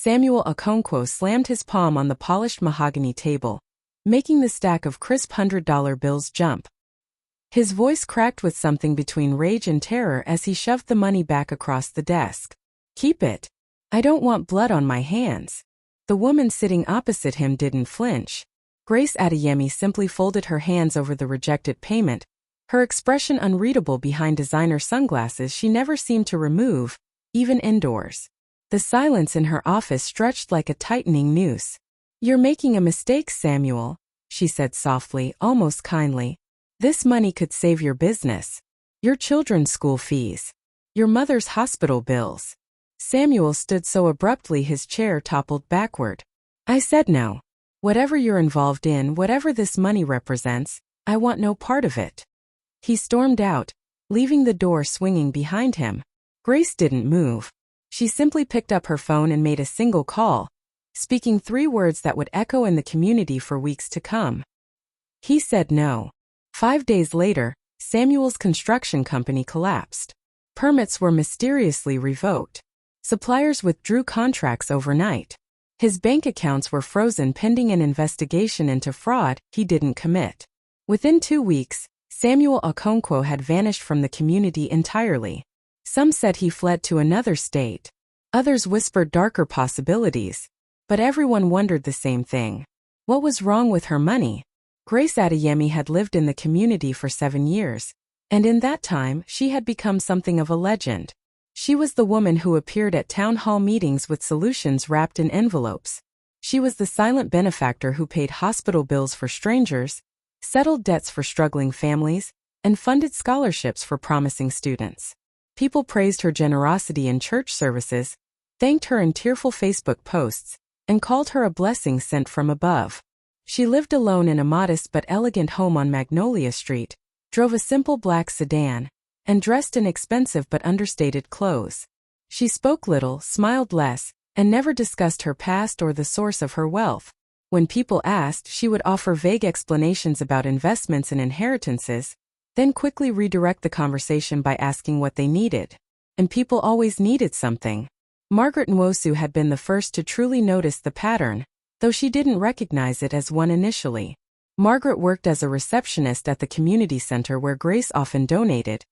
Samuel Okonkwo slammed his palm on the polished mahogany table, making the stack of crisp $100 bills jump. His voice cracked with something between rage and terror as he shoved the money back across the desk. "Keep it. I don't want blood on my hands." The woman sitting opposite him didn't flinch. Grace Adeyemi simply folded her hands over the rejected payment, her expression unreadable behind designer sunglasses she never seemed to remove, even indoors. The silence in her office stretched like a tightening noose. "You're making a mistake, Samuel," she said softly, almost kindly. "This money could save your business, your children's school fees, your mother's hospital bills." Samuel stood so abruptly his chair toppled backward. "I said no. Whatever you're involved in, whatever this money represents, I want no part of it." He stormed out, leaving the door swinging behind him. Grace didn't move. She simply picked up her phone and made a single call, speaking 3 words that would echo in the community for weeks to come. He said no. 5 days later, Samuel's construction company collapsed. Permits were mysteriously revoked. Suppliers withdrew contracts overnight. His bank accounts were frozen pending an investigation into fraud he didn't commit. Within 2 weeks, Samuel Okonkwo had vanished from the community entirely. Some said he fled to another state. Others whispered darker possibilities. But everyone wondered the same thing. What was wrong with her money? Grace Adeyemi had lived in the community for 7 years, and in that time she had become something of a legend. She was the woman who appeared at town hall meetings with solutions wrapped in envelopes. She was the silent benefactor who paid hospital bills for strangers, settled debts for struggling families, and funded scholarships for promising students. People praised her generosity in church services, thanked her in tearful Facebook posts, and called her a blessing sent from above. She lived alone in a modest but elegant home on Magnolia Street, drove a simple black sedan, and dressed in expensive but understated clothes. She spoke little, smiled less, and never discussed her past or the source of her wealth. When people asked, she would offer vague explanations about investments and inheritances, then quickly redirect the conversation by asking what they needed. And people always needed something. Margaret Nwosu had been the first to truly notice the pattern, though she didn't recognize it as one initially. Margaret worked as a receptionist at the community center where Grace often donated,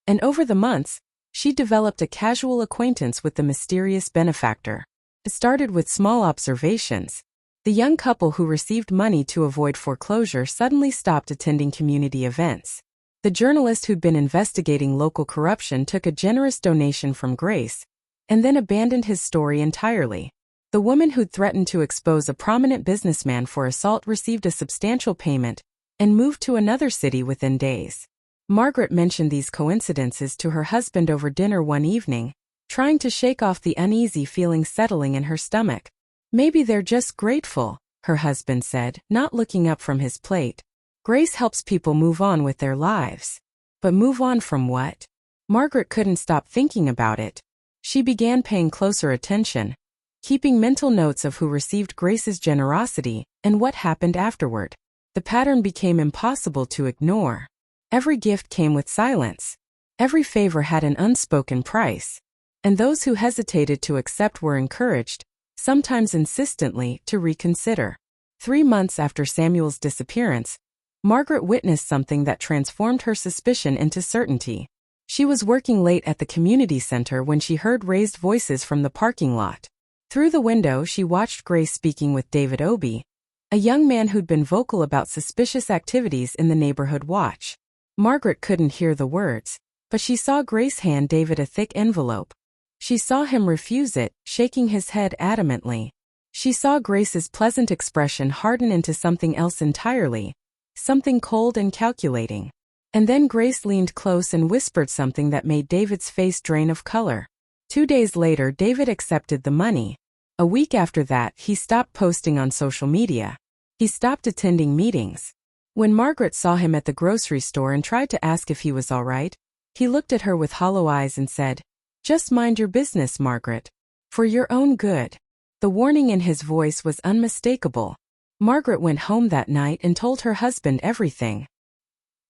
and over the months, she developed a casual acquaintance with the mysterious benefactor. It started with small observations. The young couple who received money to avoid foreclosure suddenly stopped attending community events. The journalist who'd been investigating local corruption took a generous donation from Grace, and then abandoned his story entirely. The woman who'd threatened to expose a prominent businessman for assault received a substantial payment and moved to another city within days. Margaret mentioned these coincidences to her husband over dinner one evening, trying to shake off the uneasy feeling settling in her stomach. "Maybe they're just grateful," her husband said, not looking up from his plate. "Grace helps people move on with their lives." But move on from what? Margaret couldn't stop thinking about it. She began paying closer attention, keeping mental notes of who received Grace's generosity and what happened afterward. The pattern became impossible to ignore. Every gift came with silence. Every favor had an unspoken price. And those who hesitated to accept were encouraged, sometimes insistently, to reconsider. 3 months after Samuel's disappearance, Margaret witnessed something that transformed her suspicion into certainty. She was working late at the community center when she heard raised voices from the parking lot. Through the window she watched Grace speaking with David Obi, a young man who'd been vocal about suspicious activities in the neighborhood watch. Margaret couldn't hear the words, but she saw Grace hand David a thick envelope. She saw him refuse it, shaking his head adamantly. She saw Grace's pleasant expression harden into something else entirely, something cold and calculating. And then Grace leaned close and whispered something that made David's face drain of color. 2 days later, David accepted the money. A week after that, he stopped posting on social media. He stopped attending meetings. When Margaret saw him at the grocery store and tried to ask if he was all right, he looked at her with hollow eyes and said, "Just mind your business, Margaret. For your own good." The warning in his voice was unmistakable. Margaret went home that night and told her husband everything.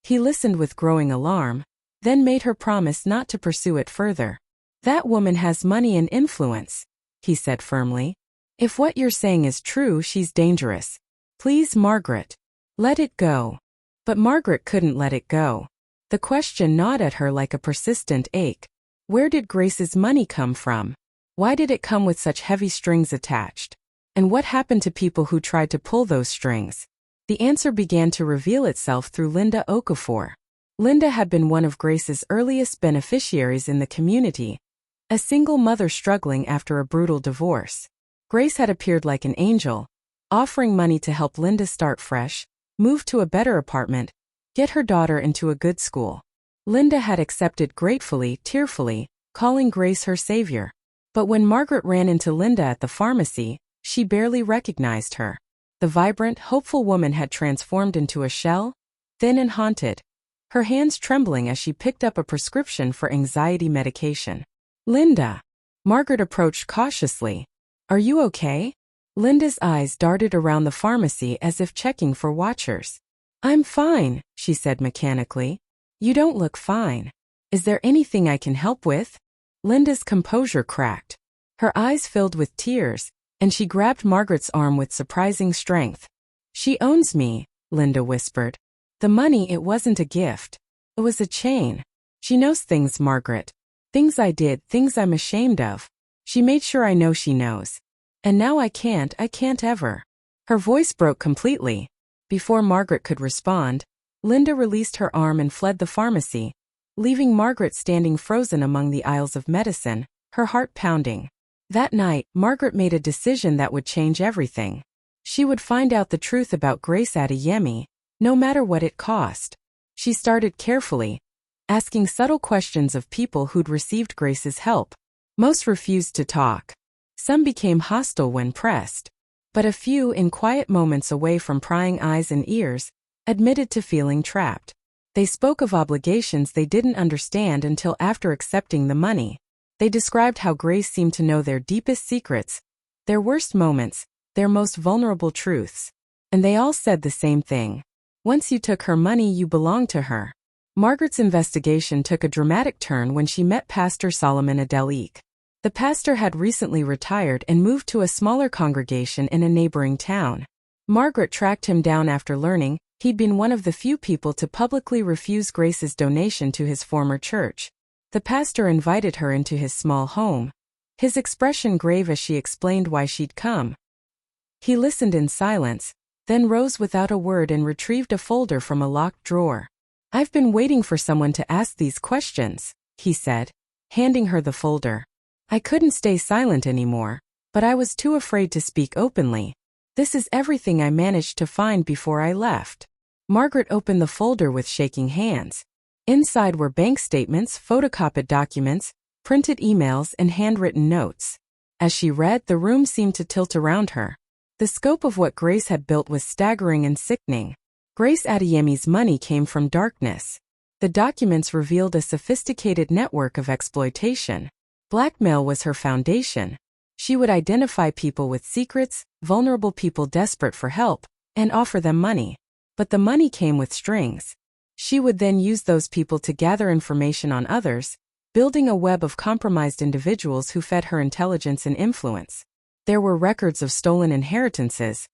He listened with growing alarm, then made her promise not to pursue it further. "That woman has money and influence," he said firmly. If what you're saying is true, she's dangerous. Please, Margaret. Let it go. But Margaret couldn't let it go. The question gnawed at her like a persistent ache. Where did Grace's money come from? Why did it come with such heavy strings attached? And what happened to people who tried to pull those strings? The answer began to reveal itself through Linda Okafor. Linda had been one of Grace's earliest beneficiaries in the community, a single mother struggling after a brutal divorce. Grace had appeared like an angel, offering money to help Linda start fresh, move to a better apartment, get her daughter into a good school. Linda had accepted gratefully, tearfully, calling Grace her savior. But when Margaret ran into Linda at the pharmacy, she barely recognized her. The vibrant, hopeful woman had transformed into a shell, thin and haunted, her hands trembling as she picked up a prescription for anxiety medication. Linda. Margaret approached cautiously. Are you okay? Linda's eyes darted around the pharmacy as if checking for watchers. I'm fine, she said mechanically. You don't look fine. Is there anything I can help with? Linda's composure cracked. Her eyes filled with tears, and she grabbed Margaret's arm with surprising strength. She owns me, Linda whispered. The money, it wasn't a gift. It was a chain. She knows things, Margaret. Things I did, things I'm ashamed of. She made sure I know she knows. And now I can't ever. Her voice broke completely. Before Margaret could respond, Linda released her arm and fled the pharmacy, leaving Margaret standing frozen among the aisles of medicine, her heart pounding. That night, Margaret made a decision that would change everything. She would find out the truth about Grace Adeyemi, no matter what it cost. She started carefully, asking subtle questions of people who'd received Grace's help. Most refused to talk. Some became hostile when pressed. But a few, in quiet moments away from prying eyes and ears, admitted to feeling trapped. They spoke of obligations they didn't understand until after accepting the money. They described how Grace seemed to know their deepest secrets, their worst moments, their most vulnerable truths. And they all said the same thing. Once you took her money, you belonged to her. Margaret's investigation took a dramatic turn when she met Pastor Solomon Adelik. The pastor had recently retired and moved to a smaller congregation in a neighboring town. Margaret tracked him down after learning he'd been one of the few people to publicly refuse Grace's donation to his former church. The pastor invited her into his small home, his expression grave as she explained why she'd come. He listened in silence, then rose without a word and retrieved a folder from a locked drawer. I've been waiting for someone to ask these questions, he said, handing her the folder. I couldn't stay silent anymore, but I was too afraid to speak openly. This is everything I managed to find before I left. Margaret opened the folder with shaking hands. Inside were bank statements, photocopied documents, printed emails, and handwritten notes. As she read, the room seemed to tilt around her. The scope of what Grace had built was staggering and sickening. Grace Adeyemi's money came from darkness. The documents revealed a sophisticated network of exploitation. Blackmail was her foundation. She would identify people with secrets, vulnerable people desperate for help, and offer them money. But the money came with strings. She would then use those people to gather information on others, building a web of compromised individuals who fed her intelligence and influence. There were records of stolen inheritances,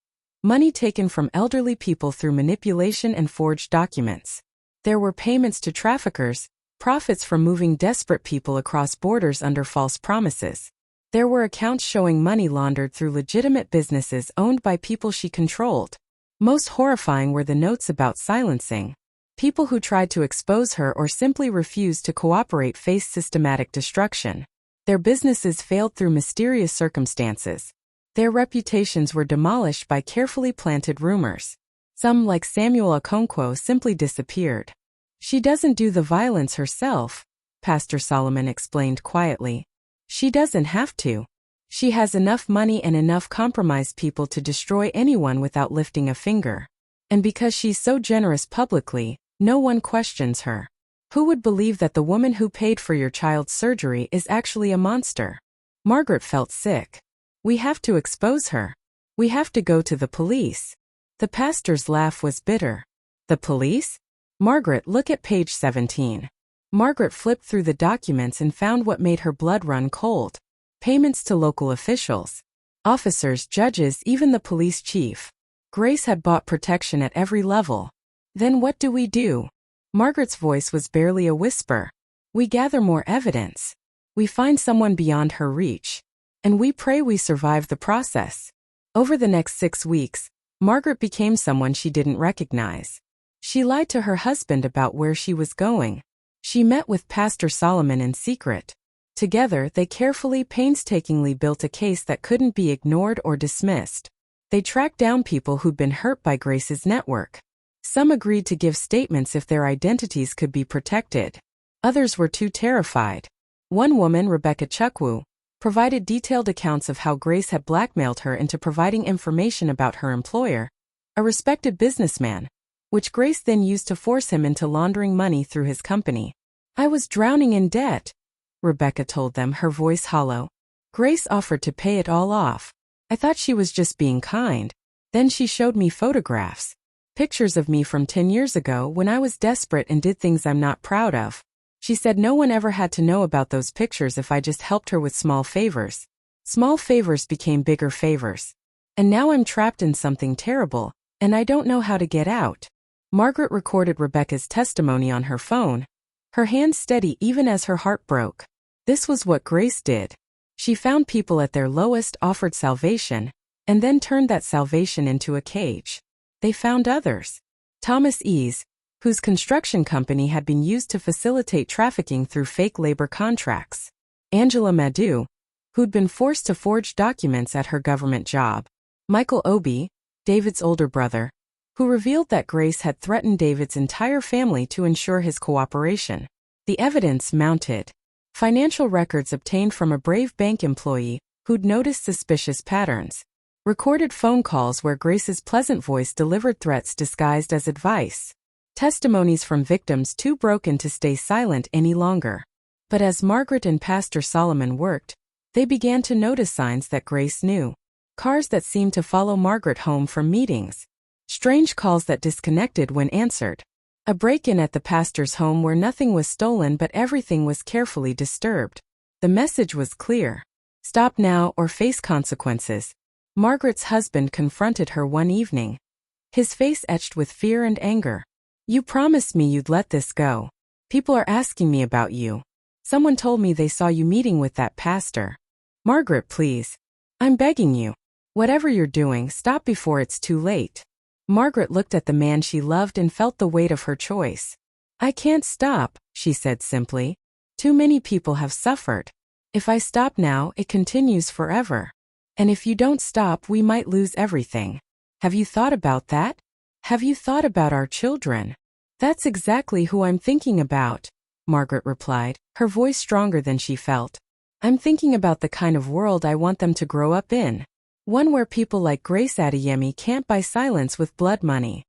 money taken from elderly people through manipulation and forged documents. There were payments to traffickers, profits from moving desperate people across borders under false promises. There were accounts showing money laundered through legitimate businesses owned by people she controlled. Most horrifying were the notes about silencing. People who tried to expose her or simply refused to cooperate faced systematic destruction. Their businesses failed through mysterious circumstances. Their reputations were demolished by carefully planted rumors. Some, like Samuel Okonkwo, simply disappeared. She doesn't do the violence herself, Pastor Solomon explained quietly. She doesn't have to. She has enough money and enough compromised people to destroy anyone without lifting a finger. And because she's so generous publicly, no one questions her. Who would believe that the woman who paid for your child's surgery is actually a monster? Margaret felt sick. We have to expose her. We have to go to the police. The pastor's laugh was bitter. The police? Margaret, look at page 17. Margaret flipped through the documents and found what made her blood run cold. Payments to local officials. Officers, judges, even the police chief. Grace had bought protection at every level. Then what do we do? Margaret's voice was barely a whisper. We gather more evidence. We find someone beyond her reach. And we pray we survive the process. Over the next 6 weeks, Margaret became someone she didn't recognize. She lied to her husband about where she was going. She met with Pastor Solomon in secret. Together, they carefully, painstakingly built a case that couldn't be ignored or dismissed. They tracked down people who'd been hurt by Grace's network. Some agreed to give statements if their identities could be protected. Others were too terrified. One woman, Rebecca Chukwu, provided detailed accounts of how Grace had blackmailed her into providing information about her employer, a respected businessman, which Grace then used to force him into laundering money through his company. I was drowning in debt, Rebecca told them, her voice hollow. Grace offered to pay it all off. I thought she was just being kind. Then she showed me photographs. Pictures of me from 10 years ago when I was desperate and did things I'm not proud of. She said no one ever had to know about those pictures if I just helped her with small favors. Small favors became bigger favors. And now I'm trapped in something terrible, and I don't know how to get out. Margaret recorded Rebecca's testimony on her phone, her hands steady even as her heart broke. This was what Grace did. She found people at their lowest, offered salvation, and then turned that salvation into a cage. They found others. Thomas Ease, whose construction company had been used to facilitate trafficking through fake labor contracts. Angela Madu, who'd been forced to forge documents at her government job. Michael Obi, David's older brother, who revealed that Grace had threatened David's entire family to ensure his cooperation. The evidence mounted. Financial records obtained from a Brave Bank employee who'd noticed suspicious patterns. Recorded phone calls where Grace's pleasant voice delivered threats disguised as advice. Testimonies from victims too broken to stay silent any longer. But as Margaret and Pastor Solomon worked, they began to notice signs that Grace knew. Cars that seemed to follow Margaret home from meetings. Strange calls that disconnected when answered. A break-in at the pastor's home where nothing was stolen but everything was carefully disturbed. The message was clear. Stop now or face consequences. Margaret's husband confronted her one evening. His face etched with fear and anger. You promised me you'd let this go. People are asking me about you. Someone told me they saw you meeting with that pastor. Margaret, please. I'm begging you. Whatever you're doing, stop before it's too late. Margaret looked at the man she loved and felt the weight of her choice. I can't stop, she said simply. Too many people have suffered. If I stop now, it continues forever. And if you don't stop, we might lose everything. Have you thought about that? Have you thought about our children? That's exactly who I'm thinking about, Margaret replied, her voice stronger than she felt. I'm thinking about the kind of world I want them to grow up in. One where people like Grace Adeyemi can't buy silence with blood money.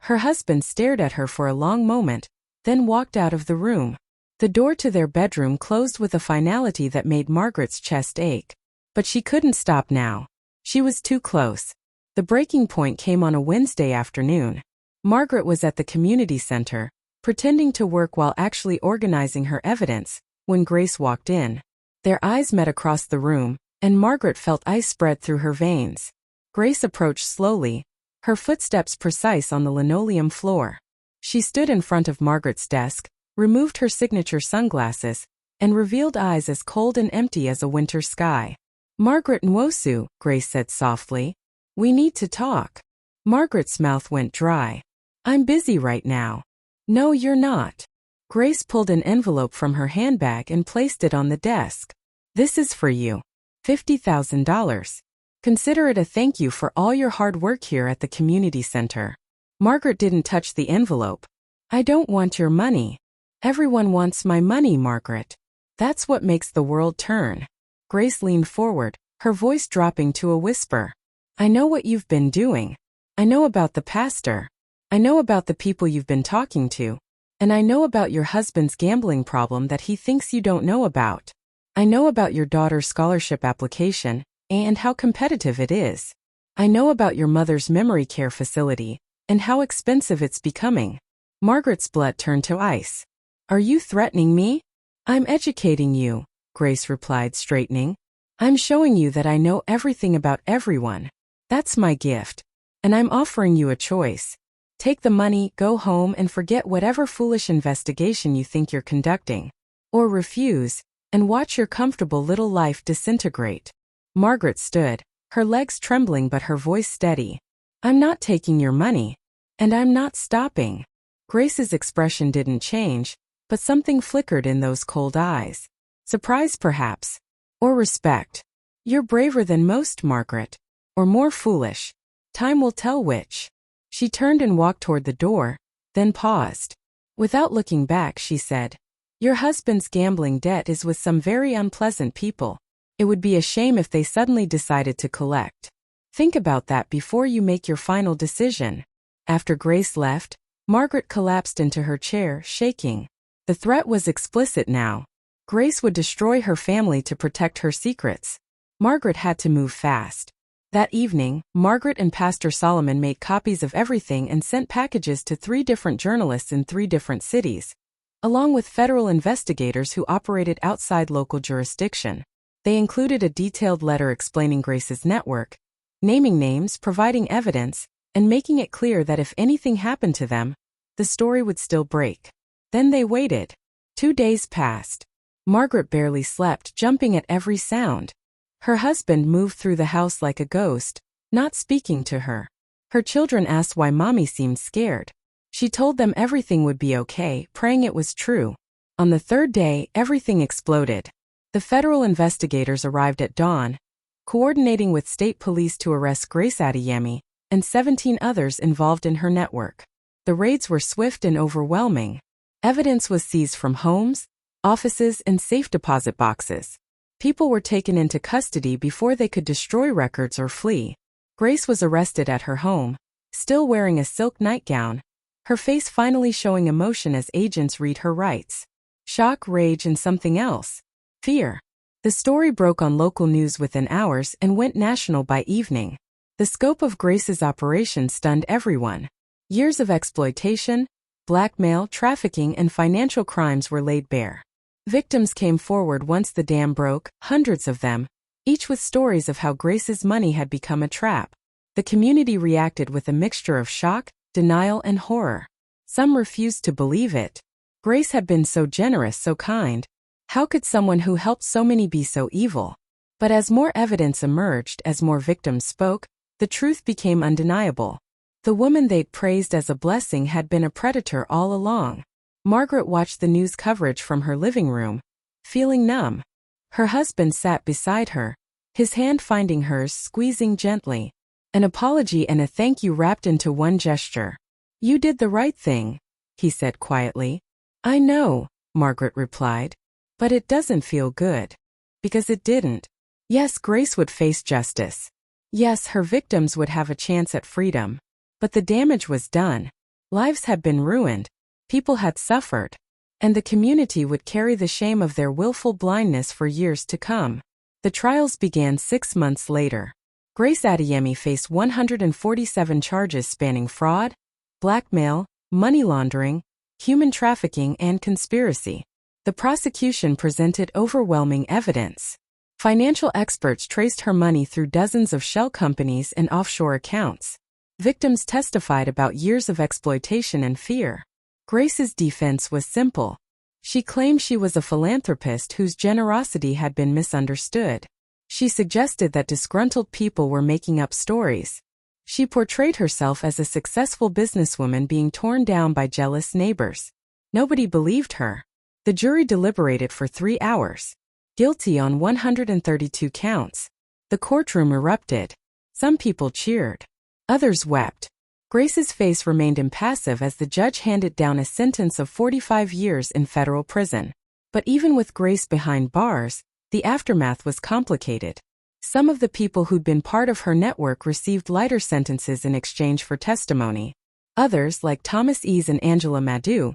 Her husband stared at her for a long moment, then walked out of the room. The door to their bedroom closed with a finality that made Margaret's chest ache. But she couldn't stop now. She was too close. The breaking point came on a Wednesday afternoon. Margaret was at the community center, pretending to work while actually organizing her evidence, when Grace walked in. Their eyes met across the room, and Margaret felt ice spread through her veins. Grace approached slowly, her footsteps precise on the linoleum floor. She stood in front of Margaret's desk, removed her signature sunglasses, and revealed eyes as cold and empty as a winter sky. Margaret Nwosu, Grace said softly. We need to talk. Margaret's mouth went dry. I'm busy right now. No, you're not. Grace pulled an envelope from her handbag and placed it on the desk. This is for you. $50,000. Consider it a thank you for all your hard work here at the community center. Margaret didn't touch the envelope. I don't want your money. Everyone wants my money, Margaret. That's what makes the world turn. Grace leaned forward, her voice dropping to a whisper. I know what you've been doing. I know about the pastor. I know about the people you've been talking to. And I know about your husband's gambling problem that he thinks you don't know about. I know about your daughter's scholarship application, and how competitive it is. I know about your mother's memory care facility, and how expensive it's becoming. Margaret's blood turned to ice. Are you threatening me? I'm educating you, Grace replied, straightening. I'm showing you that I know everything about everyone. That's my gift. And I'm offering you a choice. Take the money, go home, and forget whatever foolish investigation you think you're conducting. Or refuse, and watch your comfortable little life disintegrate. Margaret stood, her legs trembling but her voice steady. I'm not taking your money. And I'm not stopping. Grace's expression didn't change, but something flickered in those cold eyes. Surprise perhaps. Or respect. You're braver than most, Margaret. Or more foolish. Time will tell which. She turned and walked toward the door, then paused. Without looking back, she said, Your husband's gambling debt is with some very unpleasant people. It would be a shame if they suddenly decided to collect. Think about that before you make your final decision. After Grace left, Margaret collapsed into her chair, shaking. The threat was explicit now. Grace would destroy her family to protect her secrets. Margaret had to move fast. That evening, Margaret and Pastor Solomon made copies of everything and sent packages to 3 different journalists in 3 different cities, along with federal investigators who operated outside local jurisdiction. They included a detailed letter explaining Grace's network, naming names, providing evidence, and making it clear that if anything happened to them, the story would still break. Then they waited. 2 days passed. Margaret barely slept, jumping at every sound. Her husband moved through the house like a ghost, not speaking to her. Her children asked why Mommy seemed scared. She told them everything would be okay, praying it was true. On the 3rd day, everything exploded. The federal investigators arrived at dawn, coordinating with state police to arrest Grace Adeyemi and 17 others involved in her network. The raids were swift and overwhelming. Evidence was seized from homes, offices, and safe deposit boxes. People were taken into custody before they could destroy records or flee. Grace was arrested at her home, still wearing a silk nightgown, her face finally showing emotion as agents read her rights. Shock, rage, and something else. Fear. The story broke on local news within hours and went national by evening. The scope of Grace's operation stunned everyone. Years of exploitation, blackmail, trafficking, and financial crimes were laid bare. Victims came forward once the dam broke, hundreds of them, each with stories of how Grace's money had become a trap. The community reacted with a mixture of shock, denial, and horror. Some refused to believe it. Grace had been so generous, so kind. How could someone who helped so many be so evil? But as more evidence emerged, as more victims spoke, the truth became undeniable. The woman they'd praised as a blessing had been a predator all along. Margaret watched the news coverage from her living room, feeling numb. Her husband sat beside her, his hand finding hers, squeezing gently. An apology and a thank you wrapped into one gesture. You did the right thing, he said quietly. I know, Margaret replied. But it doesn't feel good. Because it didn't. Yes, Grace would face justice. Yes, her victims would have a chance at freedom. But the damage was done. Lives had been ruined. People had suffered. And the community would carry the shame of their willful blindness for years to come. The trials began 6 months later. Grace Adeyemi faced 147 charges spanning fraud, blackmail, money laundering, human trafficking, and conspiracy. The prosecution presented overwhelming evidence. Financial experts traced her money through dozens of shell companies and offshore accounts. Victims testified about years of exploitation and fear. Grace's defense was simple. She claimed she was a philanthropist whose generosity had been misunderstood. She suggested that disgruntled people were making up stories. She portrayed herself as a successful businesswoman being torn down by jealous neighbors. Nobody believed her. The jury deliberated for 3 hours. Guilty on 132 counts. The courtroom erupted. Some people cheered. Others wept. Grace's face remained impassive as the judge handed down a sentence of 45 years in federal prison. But even with Grace behind bars, the aftermath was complicated. Some of the people who'd been part of her network received lighter sentences in exchange for testimony. Others, like Thomas Ease and Angela Madu,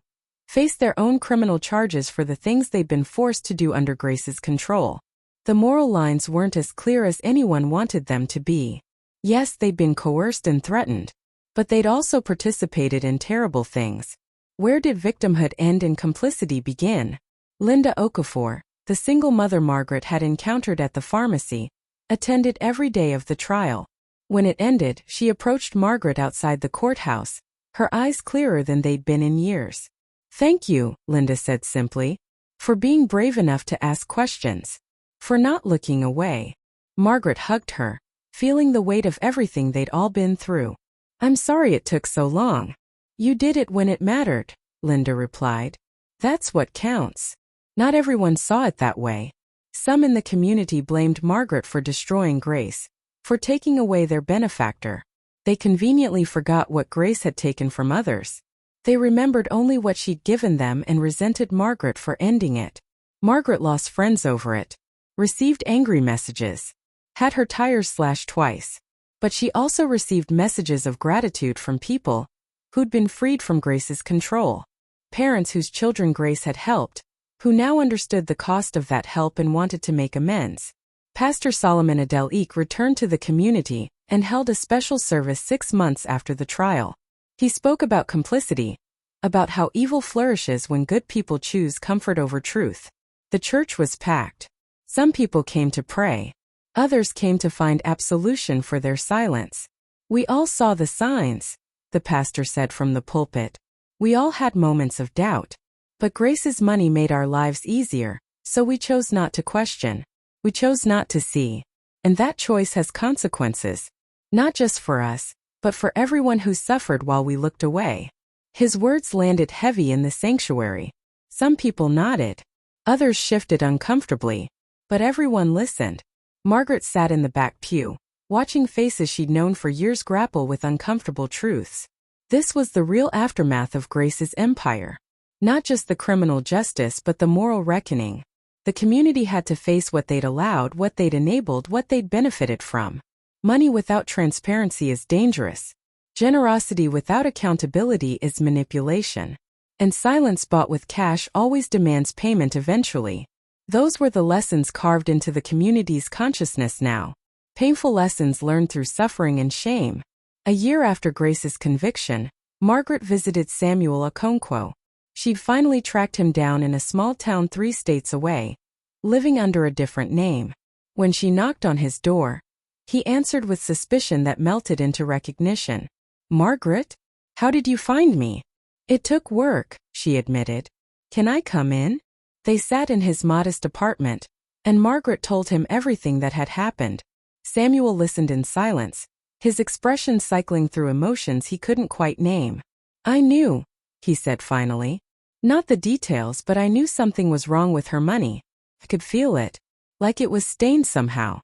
faced their own criminal charges for the things they'd been forced to do under Grace's control. The moral lines weren't as clear as anyone wanted them to be. Yes, they'd been coerced and threatened. But they'd also participated in terrible things. Where did victimhood end and complicity begin? Linda Okafor, the single mother Margaret had encountered at the pharmacy, attended every day of the trial. When it ended, she approached Margaret outside the courthouse, her eyes clearer than they'd been in years. "Thank you," Linda said simply, "for being brave enough to ask questions, for not looking away." Margaret hugged her, feeling the weight of everything they'd all been through. "I'm sorry it took so long." "You did it when it mattered," Linda replied. "That's what counts." Not everyone saw it that way. Some in the community blamed Margaret for destroying Grace, for taking away their benefactor. They conveniently forgot what Grace had taken from others. They remembered only what she'd given them and resented Margaret for ending it. Margaret lost friends over it, received angry messages, had her tires slashed twice. But she also received messages of gratitude from people who'd been freed from Grace's control. Parents whose children Grace had helped, who now understood the cost of that help and wanted to make amends. Pastor Solomon Adel-Eek returned to the community and held a special service 6 months after the trial. He spoke about complicity, about how evil flourishes when good people choose comfort over truth. The church was packed. Some people came to pray. Others came to find absolution for their silence. "We all saw the signs," the pastor said from the pulpit. "We all had moments of doubt. But Grace's money made our lives easier, so we chose not to question. We chose not to see. And that choice has consequences. Not just for us, but for everyone who suffered while we looked away." His words landed heavy in the sanctuary. Some people nodded. Others shifted uncomfortably. But everyone listened. Margaret sat in the back pew, watching faces she'd known for years grapple with uncomfortable truths. This was the real aftermath of Grace's empire. Not just the criminal justice but the moral reckoning. The community had to face what they'd allowed, what they'd enabled, what they'd benefited from. Money without transparency is dangerous. Generosity without accountability is manipulation. And silence bought with cash always demands payment eventually. Those were the lessons carved into the community's consciousness now. Painful lessons learned through suffering and shame. A year after Grace's conviction, Margaret visited Samuel Okonkwo. She'd finally tracked him down in a small town 3 states away, living under a different name. When she knocked on his door, he answered with suspicion that melted into recognition. "Margaret? How did you find me?" "It took work," she admitted. "Can I come in?" They sat in his modest apartment, and Margaret told him everything that had happened. Samuel listened in silence, his expression cycling through emotions he couldn't quite name. "I knew," he said finally. "Not the details, but I knew something was wrong with her money. I could feel it, like it was stained somehow."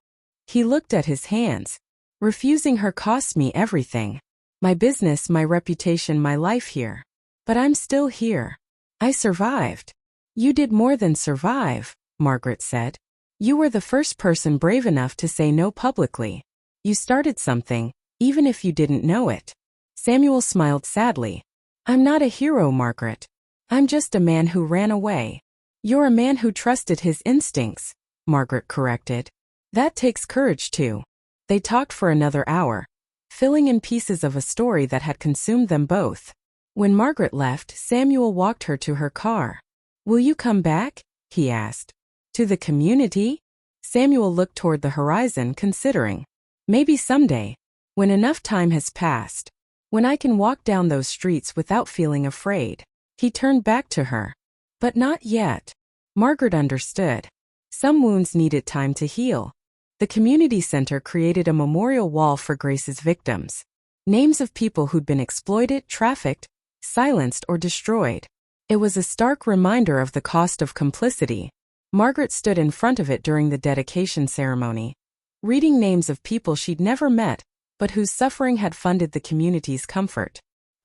He looked at his hands. "Refusing her cost me everything. My business, my reputation, my life here. But I'm still here. I survived." "You did more than survive," Margaret said. "You were the first person brave enough to say no publicly. You started something, even if you didn't know it." Samuel smiled sadly. "I'm not a hero, Margaret. I'm just a man who ran away." "You're a man who trusted his instincts," Margaret corrected. "That takes courage too." They talked for another hour, filling in pieces of a story that had consumed them both. When Margaret left, Samuel walked her to her car. "Will you come back?" he asked. "To the community?" Samuel looked toward the horizon, considering. "Maybe someday, when enough time has passed. When I can walk down those streets without feeling afraid." He turned back to her. "But not yet." Margaret understood. Some wounds needed time to heal. The community center created a memorial wall for Grace's victims. Names of people who'd been exploited, trafficked, silenced, or destroyed. It was a stark reminder of the cost of complicity. Margaret stood in front of it during the dedication ceremony, reading names of people she'd never met, but whose suffering had funded the community's comfort.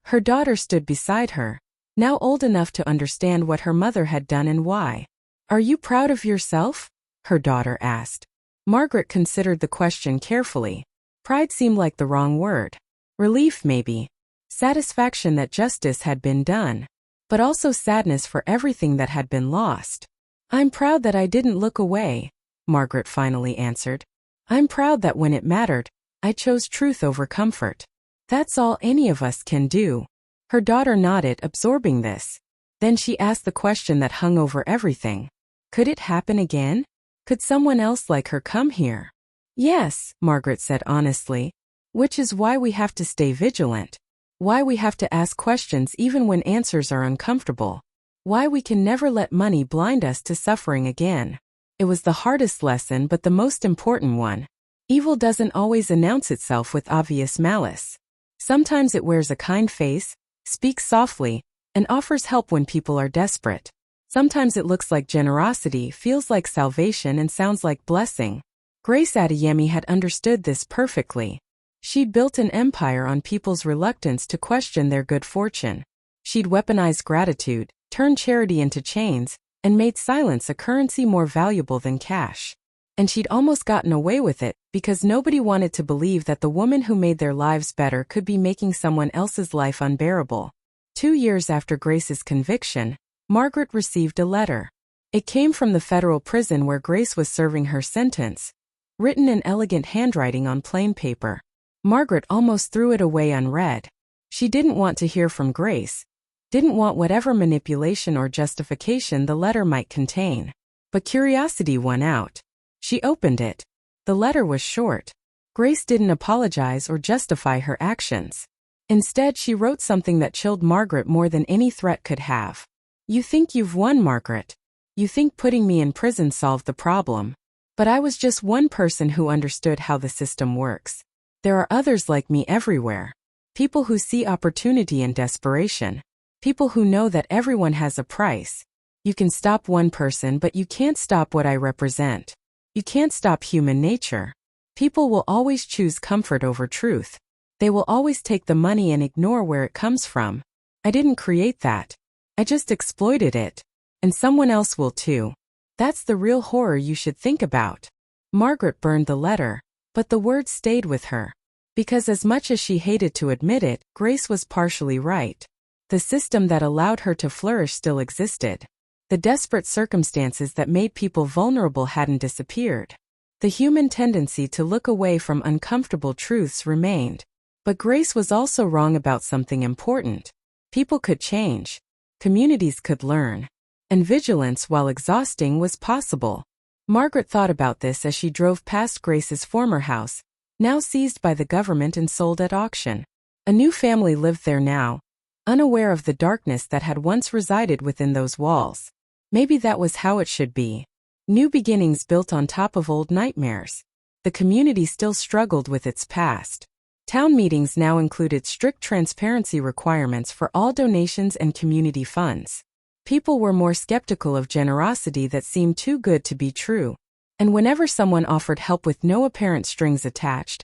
Her daughter stood beside her, now old enough to understand what her mother had done and why. "Are you proud of yourself?" her daughter asked. Margaret considered the question carefully. Pride seemed like the wrong word. Relief, maybe. Satisfaction that justice had been done. But also sadness for everything that had been lost. "I'm proud that I didn't look away," Margaret finally answered. "I'm proud that when it mattered, I chose truth over comfort. That's all any of us can do." Her daughter nodded, absorbing this. Then she asked the question that hung over everything. Could it happen again? Could someone else like her come here? Yes, Margaret said honestly. Which is why we have to stay vigilant. Why we have to ask questions even when answers are uncomfortable. Why we can never let money blind us to suffering again. It was the hardest lesson but the most important one. Evil doesn't always announce itself with obvious malice. Sometimes it wears a kind face, speaks softly, and offers help when people are desperate. Sometimes it looks like generosity, feels like salvation, and sounds like blessing. Grace Adeyemi had understood this perfectly. She'd built an empire on people's reluctance to question their good fortune. She'd weaponized gratitude, turned charity into chains, and made silence a currency more valuable than cash. And she'd almost gotten away with it, because nobody wanted to believe that the woman who made their lives better could be making someone else's life unbearable. 2 years after Grace's conviction, Margaret received a letter. It came from the federal prison where Grace was serving her sentence, written in elegant handwriting on plain paper. Margaret almost threw it away unread. She didn't want to hear from Grace, didn't want whatever manipulation or justification the letter might contain. But curiosity won out. She opened it. The letter was short. Grace didn't apologize or justify her actions. Instead, she wrote something that chilled Margaret more than any threat could have. You think you've won, Margaret. You think putting me in prison solved the problem. But I was just one person who understood how the system works. There are others like me everywhere. People who see opportunity in desperation. People who know that everyone has a price. You can stop one person, but you can't stop what I represent. You can't stop human nature. People will always choose comfort over truth. They will always take the money and ignore where it comes from. I didn't create that. I just exploited it. And someone else will too. That's the real horror you should think about. Margaret burned the letter, but the words stayed with her. Because as much as she hated to admit it, Grace was partially right. The system that allowed her to flourish still existed. The desperate circumstances that made people vulnerable hadn't disappeared. The human tendency to look away from uncomfortable truths remained. But Grace was also wrong about something important. People could change. Communities could learn. And vigilance, while exhausting, was possible. Margaret thought about this as she drove past Grace's former house, now seized by the government and sold at auction. A new family lived there now, unaware of the darkness that had once resided within those walls. Maybe that was how it should be. New beginnings built on top of old nightmares. The community still struggled with its past. Town meetings now included strict transparency requirements for all donations and community funds. People were more skeptical of generosity that seemed too good to be true. And whenever someone offered help with no apparent strings attached,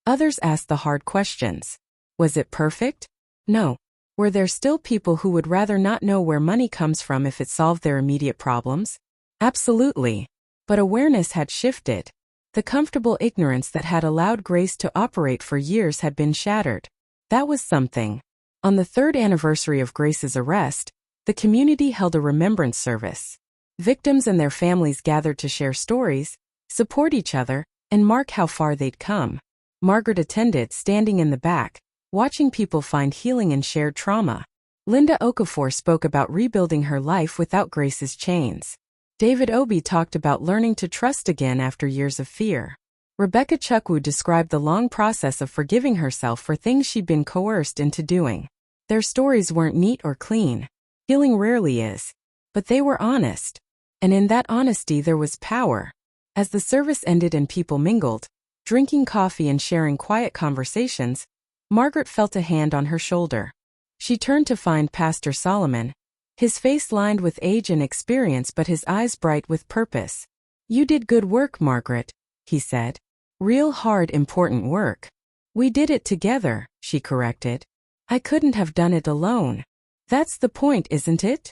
others asked the hard questions. Was it perfect? No. Were there still people who would rather not know where money comes from if it solved their immediate problems? Absolutely. But awareness had shifted. The comfortable ignorance that had allowed Grace to operate for years had been shattered. That was something. On the 3rd anniversary of Grace's arrest, the community held a remembrance service. Victims and their families gathered to share stories, support each other, and mark how far they'd come. Margaret attended, standing in the back, watching people find healing in shared trauma. Linda Okafor spoke about rebuilding her life without Grace's chains. David Obi talked about learning to trust again after years of fear. Rebecca Chukwu described the long process of forgiving herself for things she'd been coerced into doing. Their stories weren't neat or clean. Healing rarely is. But they were honest. And in that honesty there was power. As the service ended and people mingled, drinking coffee and sharing quiet conversations, Margaret felt a hand on her shoulder. She turned to find Pastor Solomon, his face lined with age and experience but his eyes bright with purpose. "You did good work, Margaret," he said. "Real hard, important work." "We did it together," she corrected. "I couldn't have done it alone." "That's the point, isn't it?"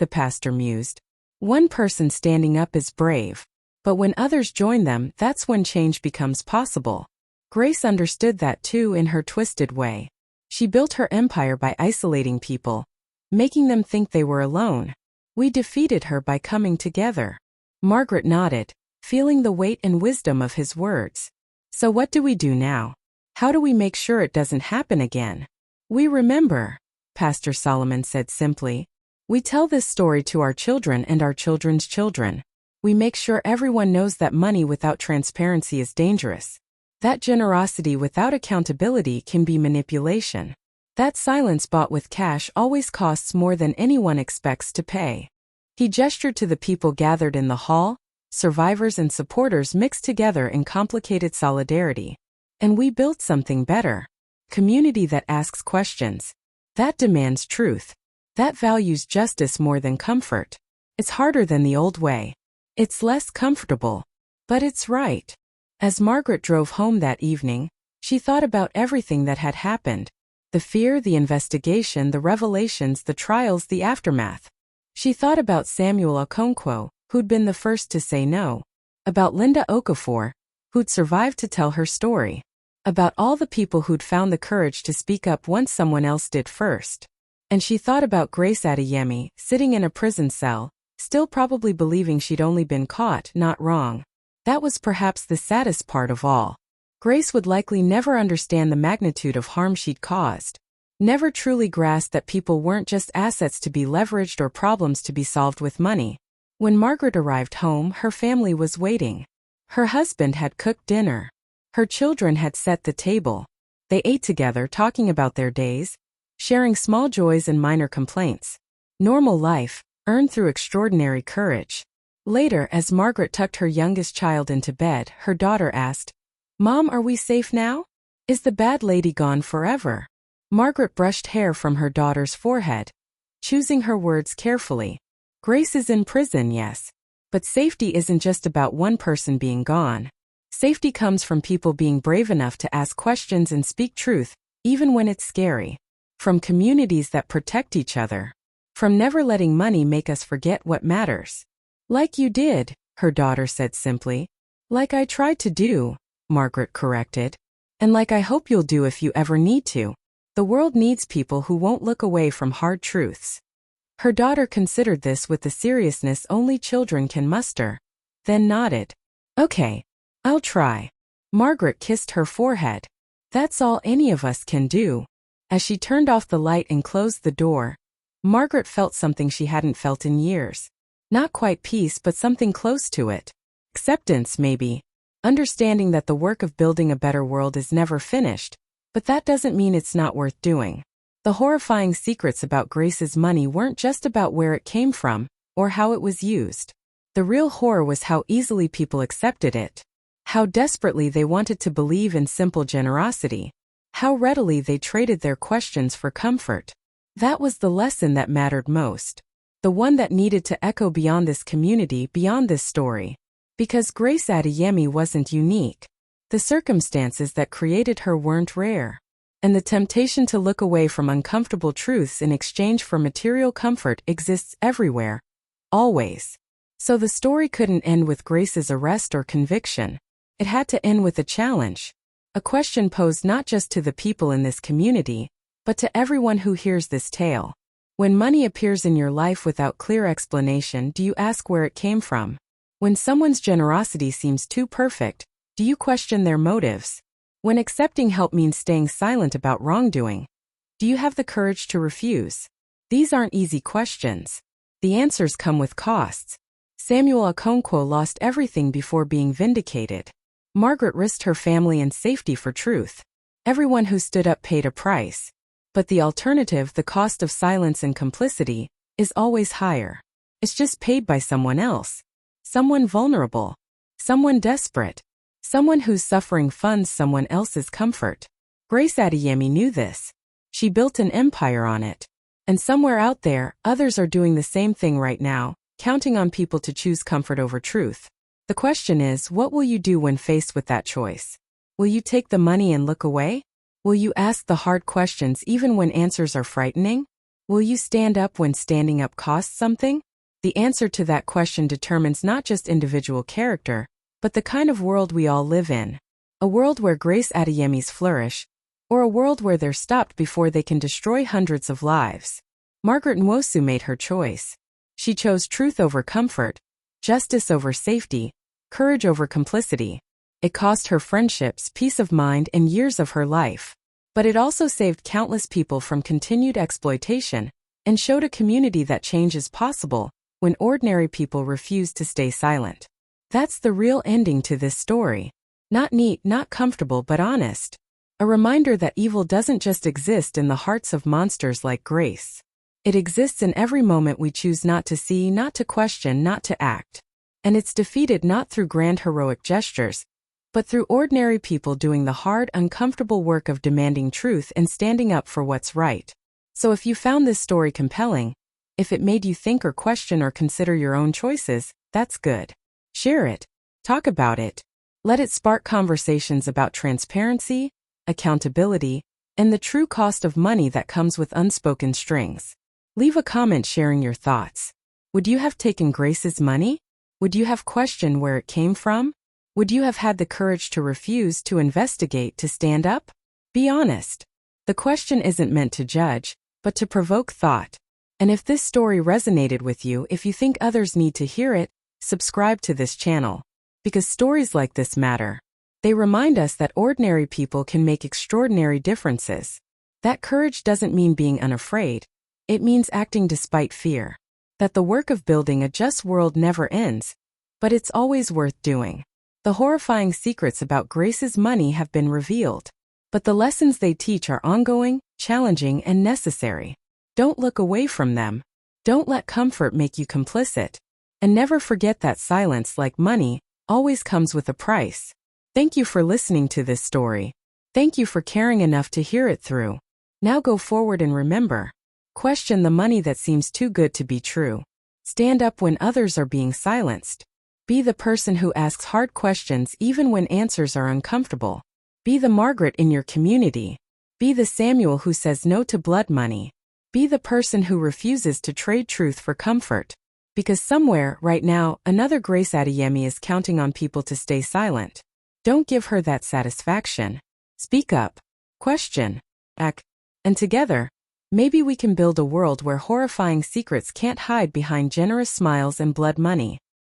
the pastor mused. "One person standing up is brave. But when others join them, that's when change becomes possible." Grace understood that too in her twisted way. She built her empire by isolating people, making them think they were alone. "We defeated her by coming together." Margaret nodded, feeling the weight and wisdom of his words. "So what do we do now? How do we make sure it doesn't happen again?" "We remember," Pastor Solomon said simply. "We tell this story to our children and our children's children. We make sure everyone knows that money without transparency is dangerous. That generosity without accountability can be manipulation. That silence bought with cash always costs more than anyone expects to pay. He gestured to the people gathered in the hall, survivors and supporters mixed together in complicated solidarity. And we built something better. Community that asks questions. That demands truth. That values justice more than comfort. It's harder than the old way. It's less comfortable. But it's right. As Margaret drove home that evening, she thought about everything that had happened. The fear, the investigation, the revelations, the trials, the aftermath. She thought about Samuel Okonkwo, who'd been the first to say no. About Linda Okafor, who'd survived to tell her story. About all the people who'd found the courage to speak up once someone else did first. And she thought about Grace Adeyemi, sitting in a prison cell, still probably believing she'd only been caught, not wrong. That was perhaps the saddest part of all. Grace would likely never understand the magnitude of harm she'd caused. Never truly grasp that people weren't just assets to be leveraged or problems to be solved with money. When Margaret arrived home, her family was waiting. Her husband had cooked dinner. Her children had set the table. They ate together, talking about their days, sharing small joys and minor complaints. Normal life, earned through extraordinary courage. Later, as Margaret tucked her youngest child into bed, her daughter asked, "Mom, are we safe now? Is the bad lady gone forever?" Margaret brushed hair from her daughter's forehead, choosing her words carefully. Grace is in prison, yes. But safety isn't just about one person being gone. Safety comes from people being brave enough to ask questions and speak truth, even when it's scary. From communities that protect each other. From never letting money make us forget what matters. Like you did, her daughter said simply. Like I tried to do, Margaret corrected. And like I hope you'll do if you ever need to. The world needs people who won't look away from hard truths. Her daughter considered this with the seriousness only children can muster. Then nodded. Okay, I'll try. Margaret kissed her forehead. That's all any of us can do. As she turned off the light and closed the door, Margaret felt something she hadn't felt in years. Not quite peace, but something close to it. Acceptance, maybe. Understanding that the work of building a better world is never finished, but that doesn't mean it's not worth doing. The horrifying secrets about Grace's money weren't just about where it came from, or how it was used. The real horror was how easily people accepted it. How desperately they wanted to believe in simple generosity. How readily they traded their questions for comfort. That was the lesson that mattered most. The one that needed to echo beyond this community, beyond this story. Because Grace Adeyemi wasn't unique. The circumstances that created her weren't rare. And the temptation to look away from uncomfortable truths in exchange for material comfort exists everywhere. Always. So the story couldn't end with Grace's arrest or conviction. It had to end with a challenge. A question posed not just to the people in this community, but to everyone who hears this tale. When money appears in your life without clear explanation, do you ask where it came from? When someone's generosity seems too perfect, do you question their motives? When accepting help means staying silent about wrongdoing, do you have the courage to refuse? These aren't easy questions. The answers come with costs. Samuel Okonkwo lost everything before being vindicated. Margaret risked her family and safety for truth. Everyone who stood up paid a price. But the alternative, the cost of silence and complicity, is always higher. It's just paid by someone else. Someone vulnerable. Someone desperate. Someone whose suffering funds someone else's comfort. Grace Adeyemi knew this. She built an empire on it. And somewhere out there, others are doing the same thing right now, counting on people to choose comfort over truth. The question is, what will you do when faced with that choice? Will you take the money and look away? Will you ask the hard questions even when answers are frightening? Will you stand up when standing up costs something? The answer to that question determines not just individual character, but the kind of world we all live in. A world where Grace Adeyemi's flourish, or a world where they're stopped before they can destroy hundreds of lives. Margaret Nwosu made her choice. She chose truth over comfort, justice over safety, courage over complicity. It cost her friendships, peace of mind, and years of her life. But it also saved countless people from continued exploitation, and showed a community that change is possible when ordinary people refuse to stay silent. That's the real ending to this story. Not neat, not comfortable, but honest. A reminder that evil doesn't just exist in the hearts of monsters like Grace. It exists in every moment we choose not to see, not to question, not to act. And it's defeated not through grand heroic gestures, but through ordinary people doing the hard, uncomfortable work of demanding truth and standing up for what's right. So if you found this story compelling, if it made you think or question or consider your own choices, that's good. Share it. Talk about it. Let it spark conversations about transparency, accountability, and the true cost of money that comes with unspoken strings. Leave a comment sharing your thoughts. Would you have taken Grace's money? Would you have questioned where it came from? Would you have had the courage to refuse, to investigate, to stand up? Be honest. The question isn't meant to judge, but to provoke thought. And if this story resonated with you, if you think others need to hear it, subscribe to this channel. Because stories like this matter. They remind us that ordinary people can make extraordinary differences. That courage doesn't mean being unafraid. It means acting despite fear. That the work of building a just world never ends, but it's always worth doing. The horrifying secrets about Grace's money have been revealed, but the lessons they teach are ongoing, challenging, and necessary. Don't look away from them. Don't let comfort make you complicit. And never forget that silence, like money, always comes with a price. Thank you for listening to this story. Thank you for caring enough to hear it through. Now go forward and remember. Question the money that seems too good to be true. Stand up when others are being silenced. Be the person who asks hard questions even when answers are uncomfortable. Be the Margaret in your community. Be the Samuel who says no to blood money. Be the person who refuses to trade truth for comfort. Because somewhere, right now, another Grace Adeyemi is counting on people to stay silent. Don't give her that satisfaction. Speak up. Question. Act. And together, maybe we can build a world where horrifying secrets can't hide behind generous smiles and blood money.